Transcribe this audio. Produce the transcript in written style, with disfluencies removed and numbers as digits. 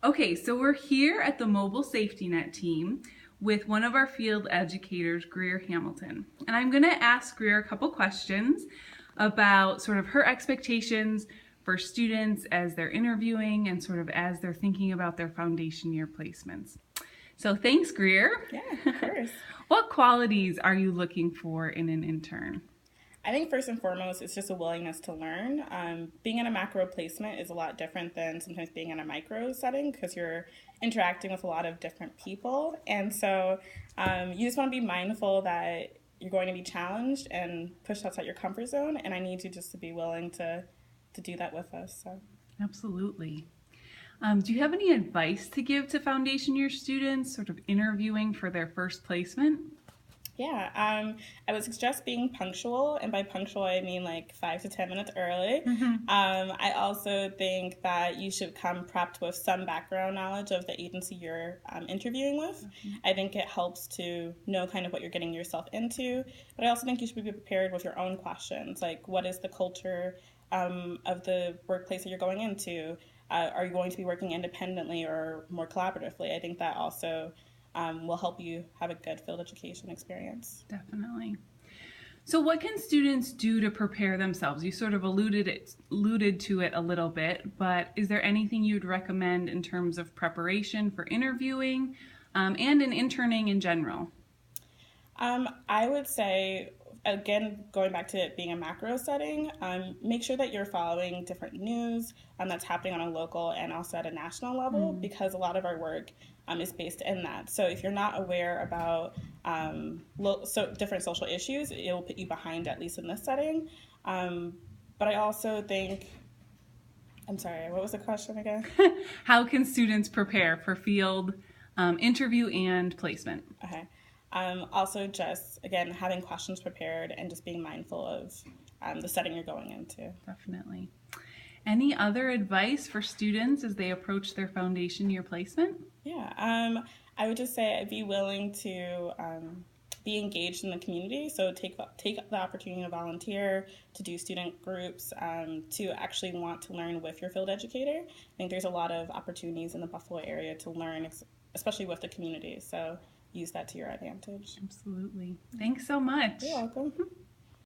Okay, so we're here at the Mobile Safety Net team with one of our field educators, Greer Hamilton. And I'm going to ask Greer a couple questions about sort of her expectations for students as they're interviewing and sort of as they're thinking about their foundation year placements. So thanks, Greer. Yeah, of course. What qualities are you looking for in an intern? I think first and foremost, it's just a willingness to learn. Being in a macro placement is a lot different than sometimes being in a micro setting because you're interacting with a lot of different people. And so you just want to be mindful that you're going to be challenged and pushed outside your comfort zone. And I need you just to be willing to do that with us. So. Absolutely. Do you have any advice to give to foundation year students sort of interviewing for their first placement? Yeah, I would suggest being punctual, and by punctual I mean like 5 to 10 minutes early. I also think that you should come prepped with some background knowledge of the agency you're interviewing with. I think it helps to know kind of what you're getting yourself into, but I also think you should be prepared with your own questions, like what is the culture of the workplace that you're going into? Are you going to be working independently or more collaboratively? I think that also will help you have a good field education experience. Definitely. So what can students do to prepare themselves? You sort of alluded to it a little bit, but is there anything you'd recommend in terms of preparation for interviewing and in interning in general? I would say, again, going back to it being a macro setting, make sure that you're following different news that's happening on a local and also at a national level because a lot of our work is based in that. So if you're not aware about different social issues, it will put you behind, at least in this setting. But I also think, I'm sorry, what was the question again? How can students prepare for field interview and placement? Okay. Also, just again, having questions prepared and just being mindful of the setting you're going into. Definitely. Any other advice for students as they approach their foundation year placement? Yeah, I would just say be willing to be engaged in the community. So take the opportunity to volunteer, to do student groups, to actually want to learn with your field educator. I think there's a lot of opportunities in the Buffalo area to learn, especially with the community. So use that to your advantage. Absolutely. Thanks so much. You're welcome.